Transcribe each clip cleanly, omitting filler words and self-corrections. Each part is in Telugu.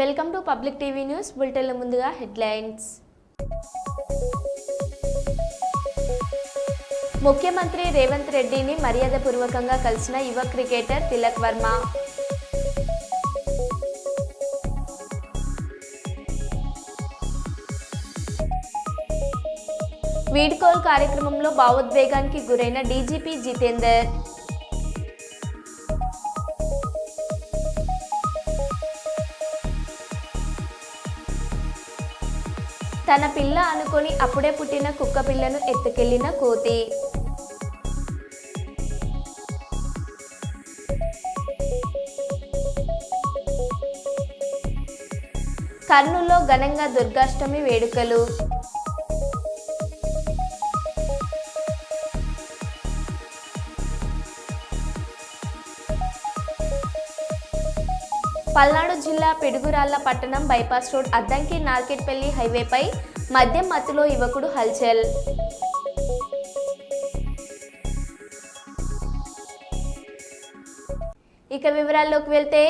Welcome to public TV news బులెటిన్ల ముందుగా హెడ్లైన్స్. ముఖ్యమంత్రి రేవంత్ రెడ్డిని మర్యాదపూర్వకంగా కలిసిన యువ క్రికెటర్ తిలక్ వర్మ. వీడ్కోల్ కార్యక్రమంలో భావోద్వేగానికి గురైన డీజీపీ జితేందర్. తన పిల్ల అనుకొని అప్పుడే పుట్టిన కుక్క పిల్లను ఎత్తుకెళ్లిన కోతి. కర్నూలులో ఘనంగా దుర్గాష్టమి వేడుకలు. పల్నాడు జిల్లా పిడుగురాళ్ల పట్టణం బైపాస్ రోడ్ అద్దంకి నార్కెట్పల్లి హైవేపై మద్యం మత్తులో యువకుడు హల్చల్. ఇక వివరాల్లోకి వెళ్తే,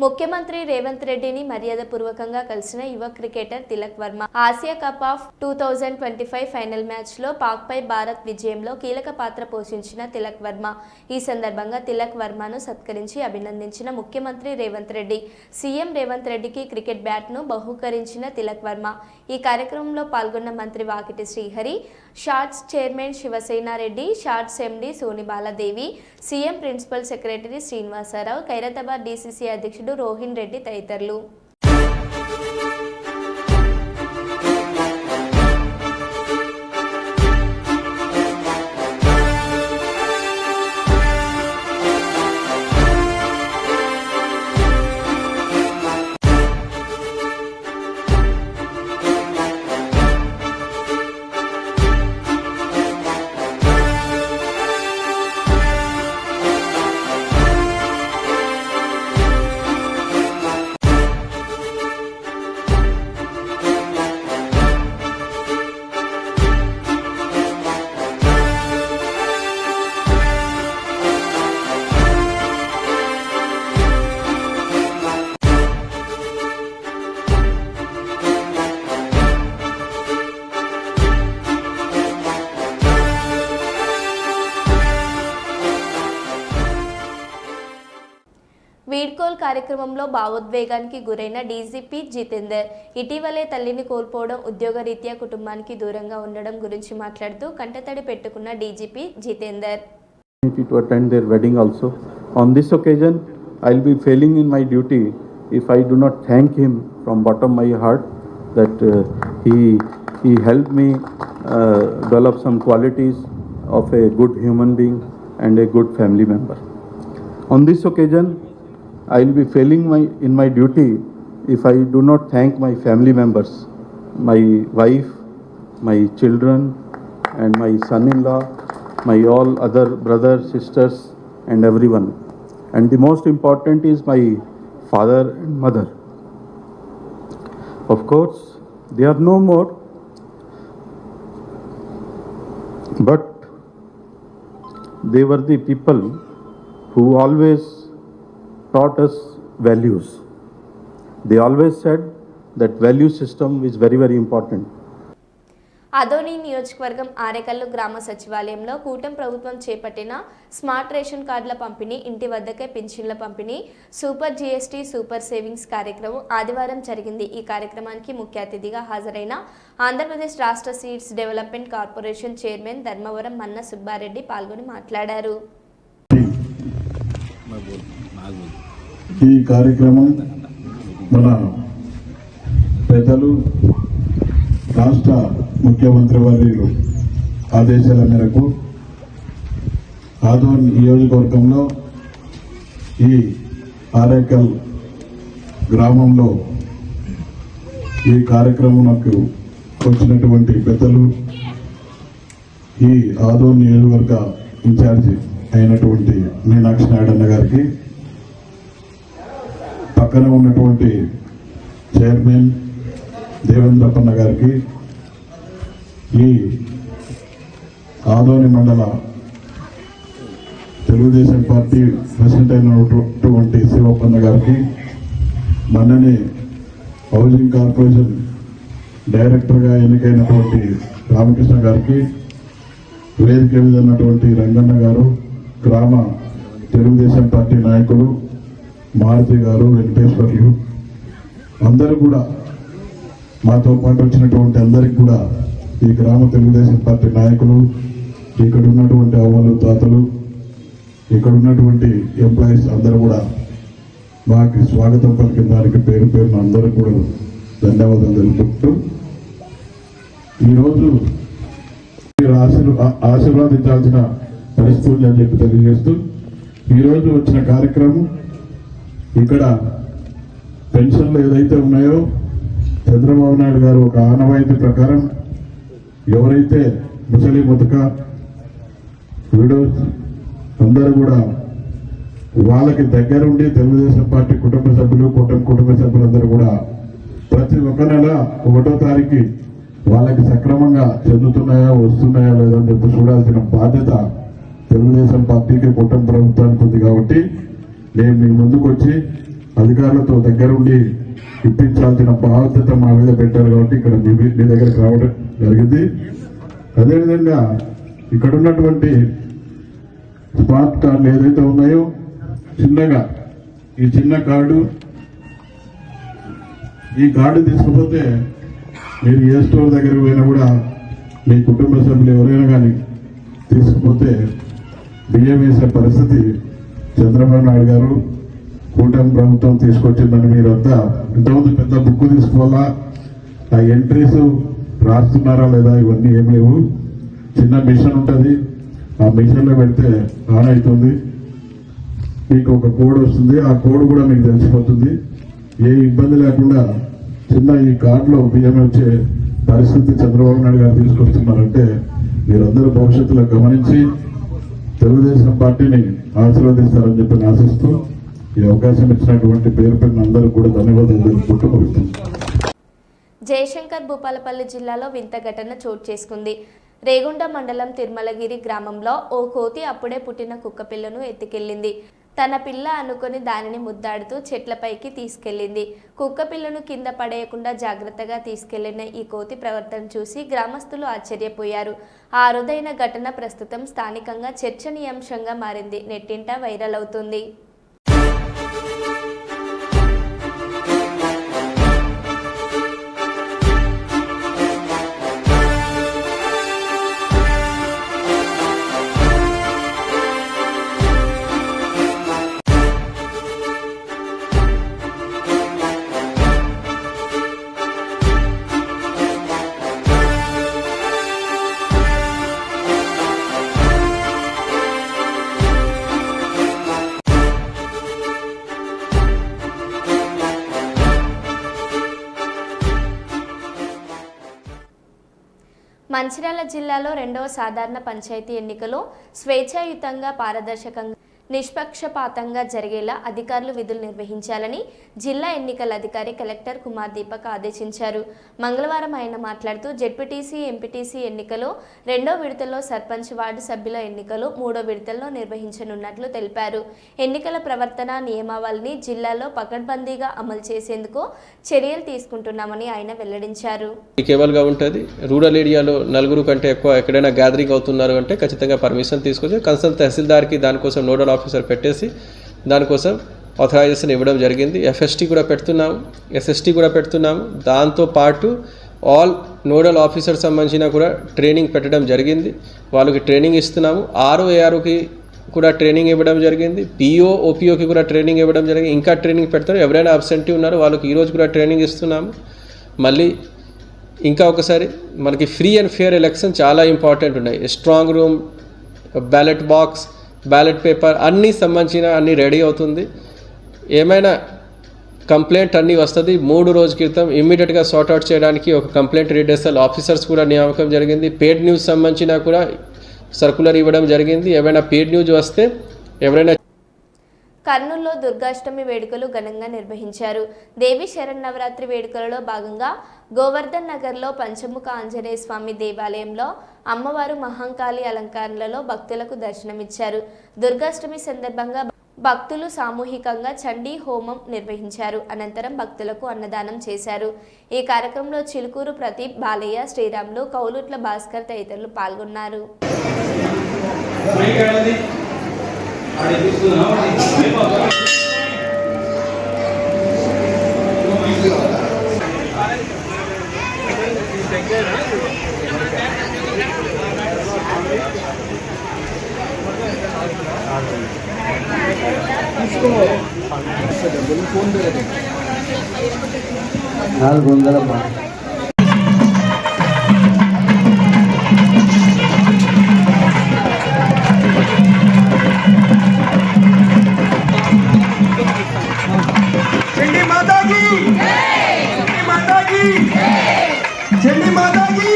ముఖ్యమంత్రి రేవంత్ రెడ్డిని మర్యాదపూర్వకంగా కలిసిన యువ cricketer Tilak Varma. Asia cup of 2025 final మ్యాచ్లో పాక్పై భారత్ విజయంలో కీలక పాత్ర పోషించిన తిలక్ వర్మ. ఈ సందర్భంగా తిలక్ వర్మను సత్కరించి అభినందించిన ముఖ్యమంత్రి రేవంత్ రెడ్డి. సీఎం రేవంత్ రెడ్డికి క్రికెట్ బ్యాట్ను బహూకరించిన తిలక్ వర్మ. ఈ కార్యక్రమంలో పాల్గొన్న మంత్రి Vakiti Srihari, SATS chairman Shivasena Reddy, SATS MD Soni Bala Devi, CM principal secretary Srinivasa Rao, Khairatabad DCC అధ్యక్షుడు రోహిన్ రెడ్డి తదితరులు. వీడ్కోల్ కార్యక్రమంలో భావోద్వేగానికి గురైన డీజీపీ జితేందర్. ఇటీవలే తల్లిని కోల్పోవడం, ఉద్యోగరీత్యా కుటుంబానికి దూరంగా ఉండడం గురించి మాట్లాడుతూ కంటతడి పెట్టుకున్న DGP Jitender. To attend their wedding also. On this occasion, I'll be failing in my duty if I do not thank him from bottom of my heart that he helped me develop some qualities of a good human being and a good family member. On this occasion, I'll be failing in my duty if I do not thank my family members, my wife, my children, and my son-in-law, my all other brothers, sisters, and everyone. And the most important is my father and mother. Of course, they are no more, but they were the people who always taught us values. They always said that value system is very, very important. Adoni నియోజకవర్గం ఆరేకల్లు గ్రామ సచివాలయంలో కూటమి ప్రభుత్వం చేపట్టిన స్మార్ట్ రేషన్ కార్డుల పంపిణీ, ఇంటి వద్దకే పింఛన్ల పంపిణీ, సూపర్ జీఎస్టీ, సూపర్ సేవింగ్స్ కార్యక్రమం ఆదివారం జరిగింది. ఈ కార్యక్రమానికి ముఖ్య అతిథిగా హాజరైన ఆంధ్రప్రదేశ్ రాష్ట్ర seeds development corporation chairman Dharmavaram మన్న సుబ్బారెడ్డి పాల్గొని మాట్లాడారు. ఈ కార్యక్రమం మన పెద్దలు రాష్ట్ర ముఖ్యమంత్రి వర్యులు ఆదేశాల మేరకు ఆదోన్ నియోజకవర్గంలో ఈ ఆరేకల్ గ్రామంలో ఈ కార్యక్రమంకు వచ్చినటువంటి పెద్దలు, ఈ ఆదోన్ నియోజకవర్గ ఇన్ఛార్జి అయినటువంటి మీనాక్షి నాయుడన్న గారికి, పక్కన ఉన్నటువంటి చైర్మన్ దేవేంద్రప్పన్న గారికి, ఈ ఆదోని మండల తెలుగుదేశం పార్టీ ప్రెసిడెంట్ అయినటువంటి శివప్పన్న గారికి, మనని హౌసింగ్ కార్పొరేషన్ డైరెక్టర్గా ఎన్నికైనటువంటి రామకృష్ణ గారికి, వేదిక మీద ఉన్నటువంటి రంగన్న గారు, గ్రామ తెలుగుదేశం పార్టీ నాయకులు మారుతి గారు, వెంకటేశ్వర్లు అందరూ కూడా, మాతో పాటు వచ్చినటువంటి అందరికి కూడా, ఈ గ్రామ తెలుగుదేశం పార్టీ నాయకులు, ఇక్కడ ఉన్నటువంటి అవ్వలు తాతలు, ఇక్కడ ఉన్నటువంటి ఎంప్లాయీస్ అందరూ కూడా మాకు స్వాగతం పలికిన దానికి పేరు పేరున అందరూ కూడా ధన్యవాదాలు తెలుపుకుంటూ, ఈరోజు మీరు ఆశీర్వాదించాల్సిన పరిస్థితులు అని చెప్పి తెలియజేస్తూ, ఈరోజు వచ్చిన కార్యక్రమం ఇక్కడ పెన్షన్లు ఏదైతే ఉన్నాయో చంద్రబాబు నాయుడు గారు ఒక ఆనవాయితీ ప్రకారం ఎవరైతే ముసలి ముతక విడోస్ అందరూ కూడా వాళ్ళకి దగ్గరుండి తెలుగుదేశం పార్టీ కుటుంబ సభ్యులు, కుటుంబ సభ్యులందరూ కూడా ప్రతి ఒక్క నెల 1వ తారీఖు వాళ్ళకి సక్రమంగా చెందుతున్నాయా, వస్తున్నాయా లేదని చెప్పి చూడాల్సిన బాధ్యత తెలుగుదేశం పార్టీకి, కుటుంబ ప్రభుత్వానికి ఉంది. కాబట్టి నేను మీ ముందుకు వచ్చి అధికారులతో దగ్గరుండి ఇప్పించాల్సిన బాధ్యత మా మీద పెట్టారు. కాబట్టి ఇక్కడ మీ దగ్గరికి రావడం జరిగింది. అదేవిధంగా ఇక్కడ ఉన్నటువంటి స్మార్ట్ కార్డులు ఏదైతే ఉన్నాయో, చిన్నగా ఈ చిన్న కార్డు, ఈ కార్డు తీసుకుపోతే మీరు ఏ స్టోర్ దగ్గరికి పోయినా కూడా మీ కుటుంబ సభ్యులు ఎవరైనా కానీ తీసుకుపోతే బియ్యం వేసే పరిస్థితి చంద్రబాబు నాయుడు గారు, కూటమి ప్రభుత్వం తీసుకొచ్చిందని మీరంతా ఇంతకుముందు పెద్ద బుక్ తీసుకోవాలా, ఆ ఎంట్రీస్ రాస్తున్నారా లేదా ఇవన్నీ ఏం లేవు. చిన్న మిషన్ ఉంటుంది, ఆ మిషన్లో పెడితే ఆన్ అవుతుంది, మీకు ఒక కోడ్ వస్తుంది, ఆ కోడ్ కూడా మీకు తెలిసిపోతుంది. ఏ ఇబ్బంది లేకుండా చిన్న ఈ కార్డులో బియ్యం వచ్చే పరిస్థితి చంద్రబాబు నాయుడు గారు తీసుకొస్తున్నారంటే మీరందరూ భవిష్యత్తులో గమనించి తెలుగుదేశం పార్టీని ఆశీర్వదిస్తారని చెప్పి ఆశిస్తూ ఈ అవకాశం ఇచ్చినటువంటి పేరు పేరున అందరూ కూడా ధన్యవాదాలు తెలుపుకుంటూ ముగిస్తున్నాను. జయశంకర్ భూపాలపల్లి జిల్లాలో వింత ఘటన చోటు చేసుకుంది. రేగుండ మండలం తిరుమలగిరి గ్రామంలో ఓ కోతి అప్పుడే పుట్టిన కుక్కపిల్లను ఎత్తుకెళ్లింది. తన పిల్ల అనుకుని దానిని ముద్దాడుతూ చెట్లపైకి తీసుకెళ్లింది. కుక్కపిల్లను కింద పడేయకుండా జాగ్రత్తగా తీసుకెళ్లిన ఈ కోతి ప్రవర్తన చూసి గ్రామస్తులు ఆశ్చర్యపోయారు. ఆ అరుదైన ఘటన ప్రస్తుతం స్థానికంగా చర్చనీయాంశంగా మారింది. నెట్టింట వైరల్ అవుతుంది. మంచిర్యాల జిల్లాలో 2వ సాధారణ పంచాయతీ ఎన్నికలు స్వేచ్ఛాయుతంగా, పారదర్శకంగా, నిష్పక్షపాతంగా జరిగేలా అధికారులు విధులు నిర్వహించాలని జిల్లా ఎన్నికల అధికారి కలెక్టర్ కుమార్ దీపక్ ఆదేశించారు. మంగళవారం ఆయన మాట్లాడుతూ జెడ్పీటీసీ, ఎంపీటీసీ ఎన్నికలు, 2వ విడతలో సర్పంచ్, వార్డు సభ్యుల ఎన్నికలు 3వ విడతల్లో నిర్వహించనున్నట్లు తెలిపారు. ఎన్నికల ప్రవర్తన నియమావళిని జిల్లాలో పకడ్బందీగా అమలు చేసేందుకు చర్యలు తీసుకుంటున్నామని ఆయన వెల్లడించారు. కేవల్గా ఉంటుంది. రూరల్ ఏరియాలో 4 కంటే ఎక్కువ ఎక్కడైనా గ్యాదరింగ్ అవుతున్నారు అంటే ఖచ్చితంగా పర్మిషన్ తీసుకొచ్చి కన్సర్న్ తహసీల్దార్కి దానికోసం నోడల్ ఆఫీసర్ పెట్టేసి దానికోసం ఆథరైజేషన్ ఇవ్వడం జరిగింది. FST కూడా పెడుతున్నాము, SST కూడా పెడుతున్నాము. దాంతోపాటు ఆల్ నోడల్ ఆఫీసర్ సంబంధించిన కూడా ట్రైనింగ్ పెట్టడం జరిగింది. వాళ్ళకి ట్రైనింగ్ ఇస్తున్నాము. ROARకి కూడా ట్రైనింగ్ ఇవ్వడం జరిగింది. PO, OPOకి కూడా ట్రైనింగ్ ఇవ్వడం జరిగింది. ఇంకా ట్రైనింగ్ పెడతారు. ఎవరైనా అబ్సెంటీ ఉన్నారో వాళ్ళకి ఈరోజు కూడా ట్రైనింగ్ ఇస్తున్నాము. మళ్ళీ ఇంకా ఒకసారి మనకి ఫ్రీ అండ్ ఫేర్ ఎలక్షన్ చాలా ఇంపార్టెంట్ ఉన్నాయి. Strong room, ballot box, ballot paper అన్నీ సంబంధించిన అన్నీ రెడీ అవుతుంది. ఏమైనా కంప్లైంట్ అన్నీ వస్తుంది. 3 రోజుల క్రితం ఇమ్మీడియట్గా సార్ట్అవుట్ చేయడానికి ఒక కంప్లైంట్ రిడ్రెసల్ ఆఫీసర్స్ కూడా నియామకం జరిగింది. పేడ్ న్యూస్ సంబంధించిన కూడా సర్కులర్ ఇవ్వడం జరిగింది. ఏమైనా పేడ్ న్యూస్ వస్తే ఎవరైనా. కర్నూలులో దుర్గాష్టమి వేడుకలు ఘనంగా నిర్వహించారు. దేవి శరన్నవరాత్రి వేడుకలలో భాగంగా గోవర్ధన్ నగర్లో పంచముఖ ఆంజనేయ స్వామి దేవాలయంలో అమ్మవారు మహంకాళి అలంకరణలలో భక్తులకు దర్శనమిచ్చారు. దుర్గాష్టమి సందర్భంగా భక్తులు సామూహికంగా చండీ హోమం నిర్వహించారు. అనంతరం భక్తులకు అన్నదానం చేశారు. ఈ కార్యక్రమంలో చిలుకూరు ప్రదీప్, బాలయ్య, శ్రీరాములు, కౌలుట్ల భాస్కర్ తదితరులు పాల్గొన్నారు. चंडी माता की चंडी माता की चंडी माता की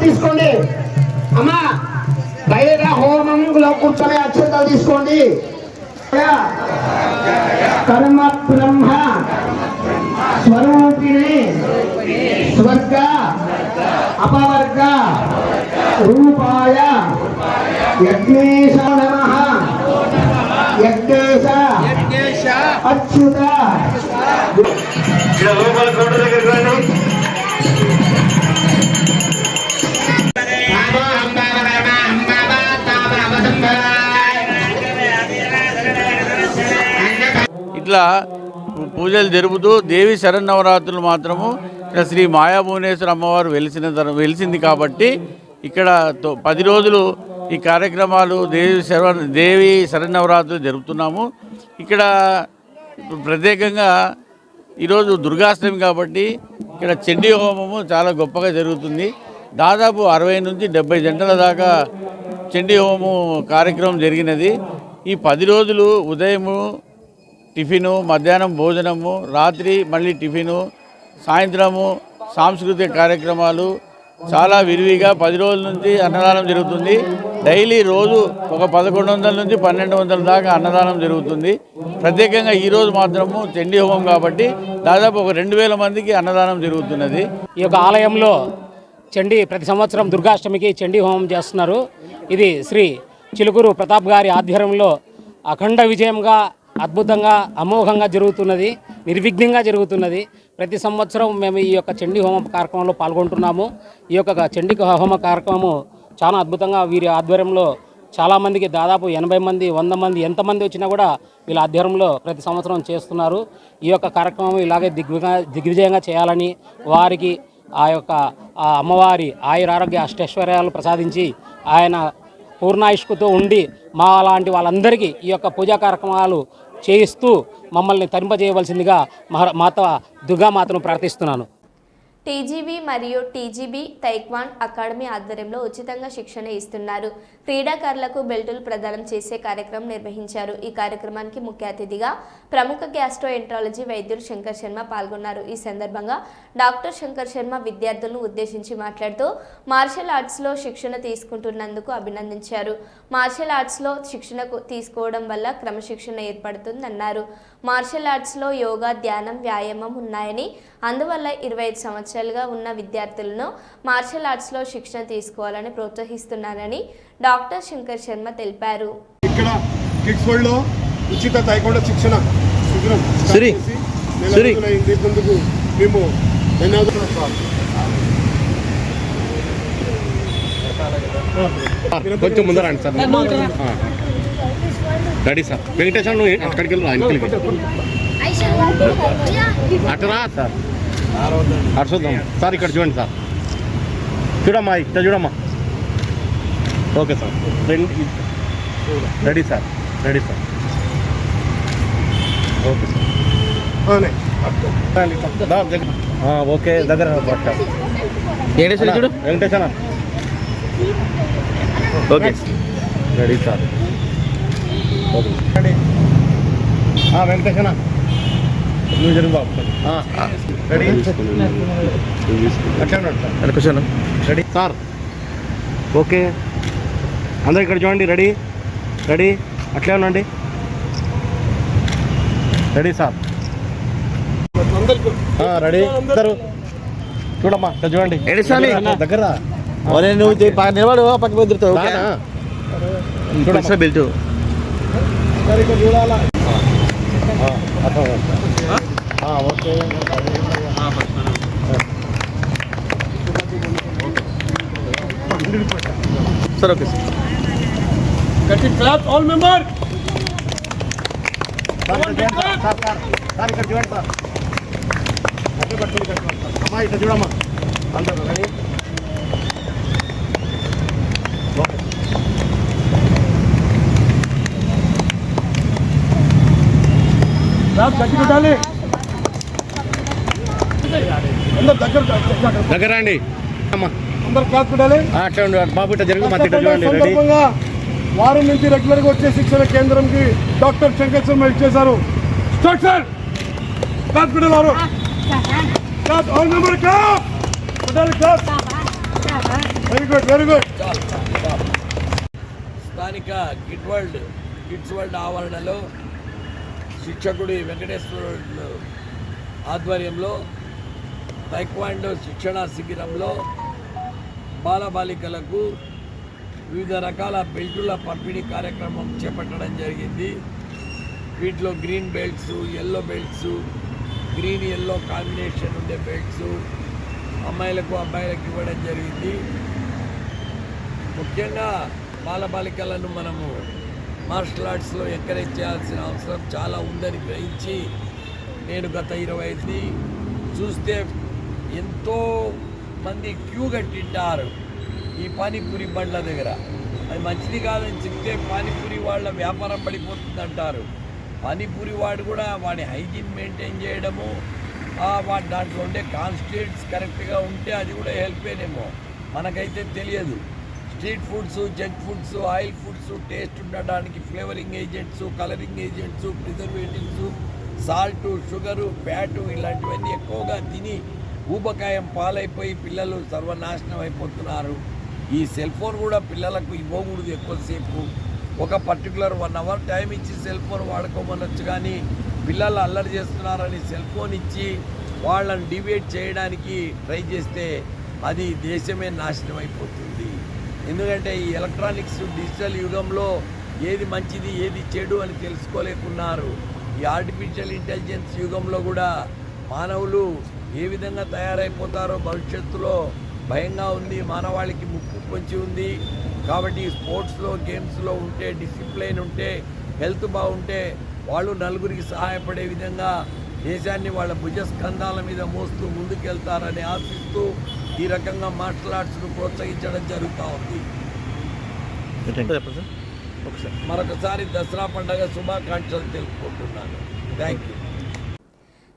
తీసుకోండి అమ్మా, బయట హోమంలో కూర్చొని అక్షంతలు తీసుకోండి. కర్మ బ్రహ్మ స్వరూపిణి స్వర్గ అపవర్గ రూపాయ యజ్ఞేశ నమః. యజ్ఞేశ అచ్యుత ఇట్లా పూజలు జరుపుతూ దేవి శరన్నవరాత్రులు మాత్రము ఇక్కడ శ్రీ మాయాభువనేశ్వర అమ్మవారు వెలిసింది కాబట్టి ఇక్కడ 10 రోజులు ఈ కార్యక్రమాలు దేవి శరన్నవరాత్రులు జరుపుతున్నాము. ఇక్కడ ప్రత్యేకంగా ఈరోజు దుర్గాష్టమి కాబట్టి ఇక్కడ చండీ హోమము చాలా గొప్పగా జరుగుతుంది. దాదాపు 60 నుంచి 70 గంటల దాకా చండీ హోమం కార్యక్రమం జరిగినది. ఈ 10 రోజులు ఉదయము టిఫిను, మధ్యాహ్నం భోజనము, రాత్రి మళ్ళీ టిఫిను, సాయంత్రము సాంస్కృతిక కార్యక్రమాలు చాలా విరివిగా 10 రోజుల నుంచి అన్నదానం జరుగుతుంది. డైలీ రోజు ఒక 1100 నుంచి 1200 దాకా అన్నదానం జరుగుతుంది. ప్రత్యేకంగా ఈరోజు మాత్రము చండీ హోమం కాబట్టి దాదాపు ఒక 2000 మందికి అన్నదానం జరుగుతున్నది. ఈ యొక్క ఆలయంలో ప్రతి సంవత్సరం దుర్గాష్టమికి చండీ హోమం చేస్తున్నారు. ఇది శ్రీ చిలుకూరు ప్రతాప్ గారి ఆధ్వర్యంలో అఖండ విజయంగా, అద్భుతంగా, అమోఘంగా జరుగుతున్నది, నిర్విఘ్నంగా జరుగుతున్నది. ప్రతి సంవత్సరం మేము ఈ యొక్క చండీ హోమ కార్యక్రమంలో పాల్గొంటున్నాము. ఈ యొక్క చండీ హోమ కార్యక్రమము చాలా అద్భుతంగా వీరి ఆధ్వర్యంలో చాలామందికి దాదాపు 80 మంది, 100 మంది, ఎంతమంది వచ్చినా కూడా వీళ్ళ ఆధ్వర్యంలో ప్రతి సంవత్సరం చేస్తున్నారు. ఈ యొక్క కార్యక్రమం ఇలాగే దిగ్విజయంగా చేయాలని, వారికి ఆ యొక్క అమ్మవారి ఆయురారోగ్య అష్టైశ్వర్యాలు ప్రసాదించి ఆయన పూర్ణాయుష్కుతో ఉండి మా లాంటి వాళ్ళందరికీ ఈ యొక్క పూజా కార్యక్రమాలు చేయిస్తూ మమ్మల్ని తరింపజేయవలసిందిగా మాత దుర్గామాతను ప్రార్థిస్తున్నాను. టీజీబీ మరియు టీజీబీ తైక్వాండ్ అకాడమీ ఆధ్వర్యంలో ఉచితంగా శిక్షణ ఇస్తున్నారు. క్రీడాకారులకు బెల్టులు ప్రదానం చేసే కార్యక్రమం నిర్వహించారు. ఈ కార్యక్రమానికి ముఖ్య అతిథిగా ప్రముఖ గ్యాస్ట్రోఎంట్రాలజీ వైద్యులు శంకర్ శర్మ పాల్గొన్నారు. ఈ సందర్భంగా డాక్టర్ శంకర్ శర్మ విద్యార్థులను ఉద్దేశించి మాట్లాడుతూ మార్షల్ ఆర్ట్స్లో శిక్షణ తీసుకుంటున్నందుకు అభినందించారు. మార్షల్ ఆర్ట్స్లో శిక్షణ తీసుకోవడం వల్ల క్రమశిక్షణ ఏర్పడుతుందన్నారు. మార్షల్ ఆర్ట్స్లో యోగా, ధ్యానం, వ్యాయామం ఉన్నాయని, అందువల్ల 25 సంవత్సరాలుగా ఉన్న విద్యార్థులను మార్షల్ ఆర్ట్స్లో శిక్షణ తీసుకోవాలని ప్రోత్సహిస్తున్నారని డాక్టర్ శంకర్ శర్మ తెలిపారు. ఇక్కడ కిడ్స్ వరల్డ్ లో ఉచిత తైక్వాండో శిక్షణ శిబిరం మేము కొంచెం ముందరండి సార్. Ready sir. వెంకటేశ్వర నువ్వు అక్కడికి వెళ్ళు, ఆయనకి అటరా సార్. అటు చూద్దాం సార్. ఇక్కడ చూడండి సార్. చూడమ్మా, ఇక్కడ చూడమ్మా. Okay sir. Ready sir. Ready sir. Okay sir. Okay దగ్గర Venkateswara. Okay ready sir. Venkateswara నువ్వు జరుగు బాబు. రెడీ అట్లా రెడీ సార్. ఓకే అందరు ఇక్కడ చూడండి. రెడీ రెడీ అట్లే ఉండండి. Ready sir. రెడీ అందరు చూడమ్మా, ఇక్కడ చూడండి. దగ్గర నువ్వు నిలబడు పక్క బెదురుతావు. బెల్ట్ చూడాలా. Okay sir. Okay sir. Class all member sir ఇక్కడ చూడండి సార్. అట్లా పట్టుకుని అమ్మా ఇక్కడ చూడమ్మా. అందరూ రెడీ. ఓకే గట్టి పెట్టాలి. అందరు దగ్గర అండి అమ్మా. అందరు క్లాస్ పెట్టాలి. అట్లా ఉండాలి బాబు. ఇట్లా జరుగు. మా తిట్ట చూడండి. రెడీ. వారం నుంచి రెగ్యులర్గా వచ్చే శిక్షణ కేంద్రంకి డాక్టర్ శంకర్ శర్మ ఇచ్చేశారు. Start sir. క్లాస్ పెట్టారు. క్లాస్ ఆల్ మెంబర్ క్లాస్ పెట్టాలి. Class very good very good. స్థానిక కిడ్స్ వరల్డ్ ఆవరణలో శిక్షకుడి వెంకటేశ్వరుడు ఆధ్వర్యంలో తైక్వాండో శిక్షణా శిబిరంలో బాలబాలికలకు వివిధ రకాల బెల్టుల పంపిణీ కార్యక్రమం చేపట్టడం జరిగింది. వీటిలో green belts, yellow belts, green yellow combination ఉండే బెల్ట్స్ అమ్మాయిలకు అబ్బాయిలకు ఇవ్వడం జరిగింది. ముఖ్యంగా బాలబాలికలను మనము మార్షల్ ఆర్ట్స్లో ఎంకరేజ్ చేయాల్సిన అవసరం చాలా ఉందని గ్రహించి నేను గత 25 చూస్తే ఎంతో మంది క్యూ కట్టింటారు ఈ పానీపూరి బండ్ల దగ్గర. అది మంచిది కాదని చెప్తే పానీపూరి వాళ్ళ వ్యాపారం పడిపోతుందంటారు. పానీపూరి వాడు కూడా వాడి హైజీన్ మెయింటైన్ చేయడము, వాడి దాంట్లో ఉండే కాన్స్టిట్యూట్స్ కరెక్ట్గా ఉంటే అది కూడా హెల్పేనేమో, మనకైతే తెలియదు. Street foods, junk foods, oil foods taste ఉండడానికి flavouring agents, colouring agents, preservatives, salt, sugar, fat ఇలాంటివన్నీ ఎక్కువగా తిని ఊబకాయం పాలైపోయి పిల్లలు సర్వనాశనం అయిపోతున్నారు. ఈ సెల్ ఫోన్ కూడా పిల్లలకు ఇవ్వకూడదు ఎక్కువసేపు. ఒక పర్టికులర్ 1 అవర్ టైం ఇచ్చి సెల్ ఫోన్ వాడుకోమనొచ్చు, కానీ పిల్లలు అల్లరి చేస్తున్నారని సెల్ ఫోన్ ఇచ్చి వాళ్ళని డివేట్ చేయడానికి ట్రై చేస్తే అది దేశమే నాశనం అయిపోతుంది. ఎందుకంటే ఈ ఎలక్ట్రానిక్స్ డిజిటల్ యుగంలో ఏది మంచిది ఏది చెడు అని తెలుసుకోలేకున్నారు. ఈ ఆర్టిఫిషియల్ ఇంటెలిజెన్స్ యుగంలో కూడా మానవులు ఏ విధంగా తయారైపోతారో భవిష్యత్తులో భయంగా ఉంది. మానవాళికి ముప్పు పొంచి ఉంది. కాబట్టి స్పోర్ట్స్లో, గేమ్స్లో ఉంటే, డిసిప్లైన్ ఉంటే, హెల్త్ బాగుంటే వాళ్ళు నలుగురికి సహాయపడే విధంగా దేశాన్ని వాళ్ళ భుజస్కంధాల మీద మోస్తూ ముందుకెళ్తారని ఆశిస్తూ ఈ రకంగా మార్షల్ ఆర్ట్స్ను ప్రోత్సహించడం జరుగుతూ ఉంది. మరొకసారి దసరా పండుగ శుభాకాంక్షలు తెలుపుకుంటున్నాను. Thank you.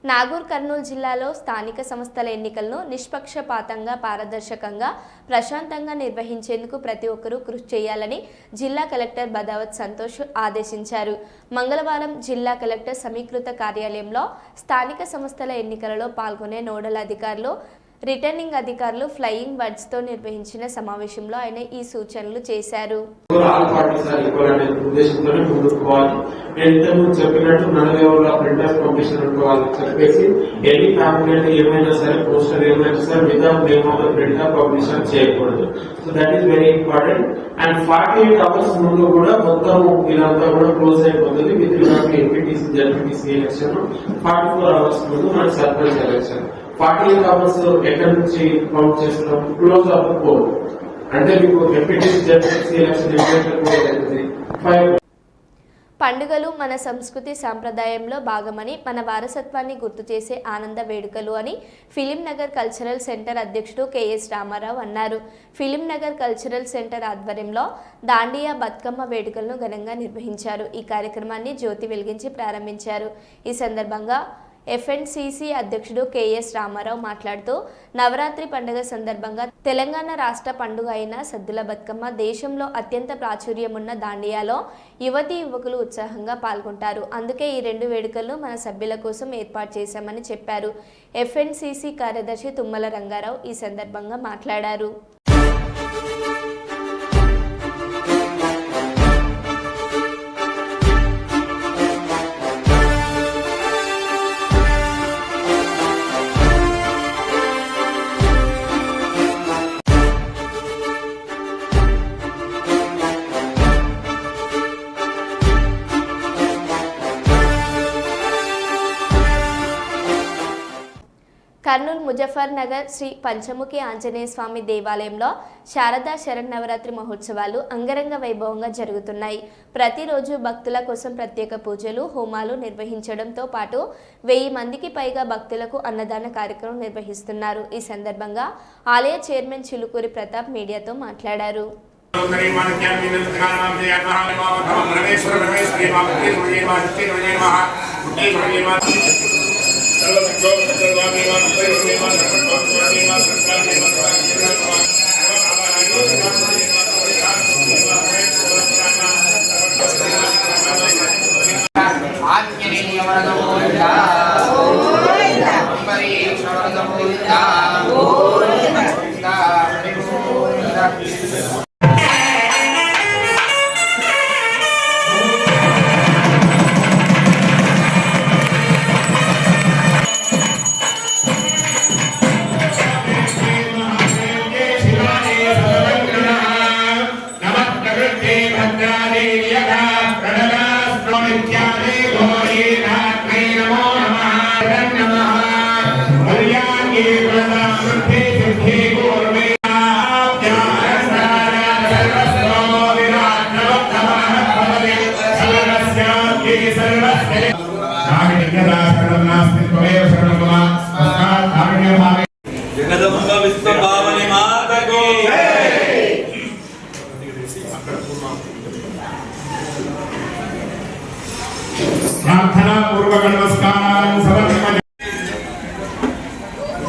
నాగూర్ కర్నూలు జిల్లాలో స్థానిక సంస్థల ఎన్నికలను నిష్పక్షపాతంగా, పారదర్శకంగా, ప్రశాంతంగా నిర్వహించేందుకు ప్రతి ఒక్కరూ కృషి చేయాలని జిల్లా కలెక్టర్ బదావత్ సంతోష్ ఆదేశించారు. మంగళవారం జిల్లా కలెక్టర్ సమీకృత కార్యాలయంలో స్థానిక సంస్థల ఎన్నికలలో పాల్గొనే నోడల్ అధికారులు, రిటర్నింగ్ అధికారులు ఫ్లయింగ్ వర్డ్స్తో నిర్వహించిన సమావేశంలో ఆయన ఈ సూచనలు చేశారు. చెప్పినట్టు నలుగురు ప్రింటర్స్ పంపించినట్టు వాళ్ళకి చెప్పేసి ఎనీ ప్యాంప్లెట్ ఏమైనా సరే, పోస్టర్ ఏమైనా సరే without name of the printer publisher చేయకూడదు. So that is very important. And 48 hours ముందు కూడా మొత్తం ఇదంతా కూడా క్లోజ్ అయిపోతుంది. With MPTC, ZPTC election 44 hours ముందు మన సర్పంచ్ ఎలక్షన్. 48 అవర్స్ ఎక్కడి నుంచి కౌంట్ చేస్తున్నాం? Close of the poll. అంటే మీకు డిప్యూటీ జడ్జి ఎలక్షన్ రెగ్యులేటర్ కూడా అవుతుంది. 5 పండుగలు మన సంస్కృతి సాంప్రదాయంలో భాగమని, మన వారసత్వాన్ని గుర్తు చేసే ఆనంద వేడుకలు అని ఫిలిం నగర్ కల్చరల్ సెంటర్ అధ్యక్షుడు కెఎస్ రామారావు అన్నారు. ఫిలిం నగర్ కల్చరల్ సెంటర్ ఆధ్వర్యంలో దాండియా బతుకమ్మ వేడుకలను ఘనంగా నిర్వహించారు. ఈ కార్యక్రమాన్ని జ్యోతి వెలిగించి ప్రారంభించారు. ఈ సందర్భంగా ఎఫ్ఎన్సిసి అధ్యక్షుడు కెఎస్ రామారావు మాట్లాడుతూ, నవరాత్రి పండుగ సందర్భంగా తెలంగాణ రాష్ట్ర పండుగ అయిన సద్దుల బతుకమ్మ, దేశంలో అత్యంత ప్రాచుర్యం ఉన్న దాండియాలో యువతీ యువకులు ఉత్సాహంగా పాల్గొంటారు. అందుకే ఈ 2 వేడుకలను మన సభ్యుల కోసం ఏర్పాటు చేశామని చెప్పారు. ఎఫ్ఎన్సిసి కార్యదర్శి తుమ్మల రంగారావు ఈ సందర్భంగా మాట్లాడారు. కర్నూలు ముజఫర్ నగర్ శ్రీ పంచముఖి ఆంజనేయ స్వామి దేవాలయంలో శారదా శరన్నవరాత్రి మహోత్సవాలు అంగరంగ వైభవంగా జరుగుతున్నాయి. ప్రతిరోజు భక్తుల కోసం ప్రత్యేక పూజలు, హోమాలు నిర్వహించడంతో పాటు 1000 మందికి పైగా భక్తులకు అన్నదాన కార్యక్రమం నిర్వహిస్తున్నారు. ఈ సందర్భంగా ఆలయ చైర్మన్ చిలుకూరి ప్రతాప్ మీడియాతో మాట్లాడారు.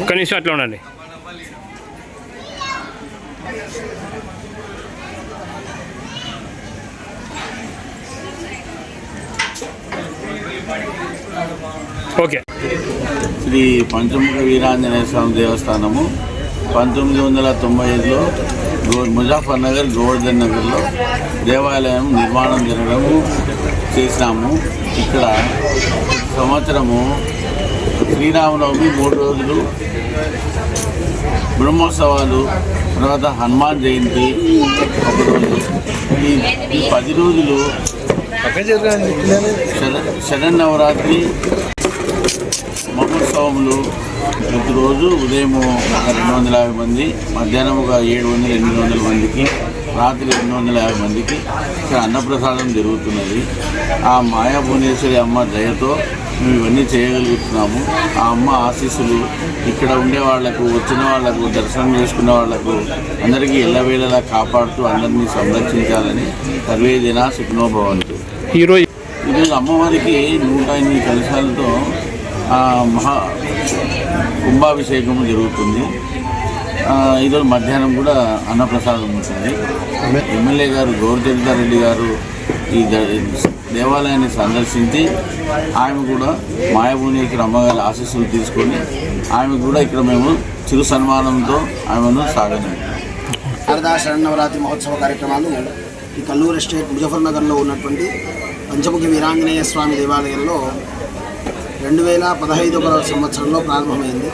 ఒక్క నిమిషం అట్లా ఉండండి. ఓకే. శ్రీ పంచముఖ వీరాంజనేయ స్వామి దేవస్థానము 1995లో ముజాఫర్ నగర్, గోవర్ధన్ నగర్లో దేవాలయం నిర్మాణం జరగడము చేసినాము. ఇక్కడ సంవత్సరము శ్రీరామనవమి 3 రోజులు, బ్రహ్మోత్సవాలు, తర్వాత హనుమాన్ జయంతి 1 రోజు. ఈ 10 రోజులు శరన్నవరాత్రి మహోత్సవములు. ప్రతిరోజు ఉదయం 250 మంది, మధ్యాహ్నం 700-800 మందికి, రాత్రి 250 మందికి ఇక్కడ అన్నప్రసాదం జరుగుతున్నది. ఆ మాయాభువనేశ్వరి అమ్మ దయతో మేము ఇవన్నీ చేయగలుగుతున్నాము. ఆ అమ్మ ఆశీస్సులు ఇక్కడ ఉండే వాళ్లకు, వచ్చిన వాళ్లకు, దర్శనం చేసుకునే వాళ్లకు అందరికీ ఎల్లవేళలా కాపాడుతూ అందరినీ సంరక్షించాలని సర్వే జనా సుఖినో భవంతు. ఈరోజు అమ్మవారికి 108 కలశాలతో మహా కుంభాభిషేకము జరుగుతుంది. ఈరోజు మధ్యాహ్నం కూడా అన్నప్రసాదం ఉంటుంది. ఎమ్మెల్యే గారు గౌరచరితారెడ్డి గారు ఈ దేవాలయాన్ని సందర్శించి ఆమె కూడా మాయాభువనేశ్వరి అమ్మగారి ఆశీస్సులు తీసుకొని ఆమె కూడా ఇక్కడ మేము చిరు సన్మానంతో ఆమెను సాగనం. శారదా శరన్నవరాత్రి మహోత్సవ కార్యక్రమాలు ఈ కల్లూరు ఎస్టేట్ ముజఫర్ నగర్లో ఉన్నటువంటి పంచముఖి వీరాంజనేయ స్వామి దేవాలయంలో 2015 సంవత్సరంలో ప్రారంభమైంది.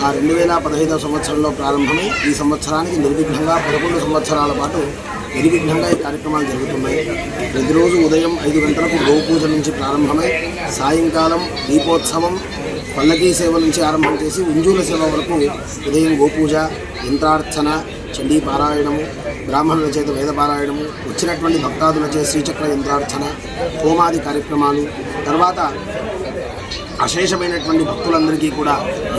ఆ 2015 సంవత్సరంలో ప్రారంభమై ఈ సంవత్సరానికి నిర్విఘ్నంగా 11 సంవత్సరాల పాటు నిర్విఘ్నంగా ఈ కార్యక్రమాలు జరుగుతున్నాయి. ప్రతిరోజు ఉదయం 5 గంటలకు గోపూజ నుంచి ప్రారంభమై సాయంకాలం దీపోత్సవం, పల్లకీ సేవ నుంచి ఆరంభం చేసి ఉంజూల సేవ వరకు ఉదయం గోపూజ, యంత్రార్చన, చండీ పారాయణము, బ్రాహ్మణుల చేత వేద పారాయణము, వచ్చినటువంటి భక్తాదుల చేత శ్రీచక్ర యంత్రార్చన, హోమాది కార్యక్రమాలు, తర్వాత అశేషమైనటువంటి భక్తులందరికీ కూడా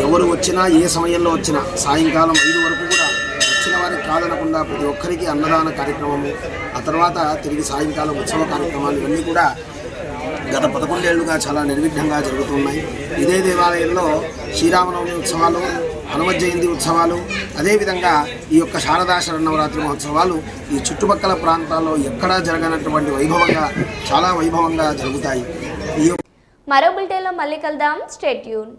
ఎవరు వచ్చినా ఏ సమయంలో వచ్చినా సాయంకాలం 5 వరకు కూడా వచ్చిన వారికి కాదనకుండా ప్రతి ఒక్కరికి అన్నదాన కార్యక్రమము, ఆ తర్వాత తిరిగి సాయంకాలం ఉత్సవ కార్యక్రమాలు ఇవన్నీ కూడా గత 11 ఏళ్లుగా చాలా నిర్విఘ్నంగా జరుగుతున్నాయి. ఇదే దేవాలయంలో శ్రీరామనవమి ఉత్సవాలు, హనుమత్ జయంతి ఉత్సవాలు, అదేవిధంగా ఈ యొక్క శారదా శరన్నవరాత్రి మహోత్సవాలు ఈ చుట్టుపక్కల ప్రాంతాల్లో ఎక్కడా జరగనటువంటి వైభవంగా చాలా వైభవంగా జరుగుతాయి. మరో బులెటిన్లో మళ్ళీ కలుద్దాం. Stay tune.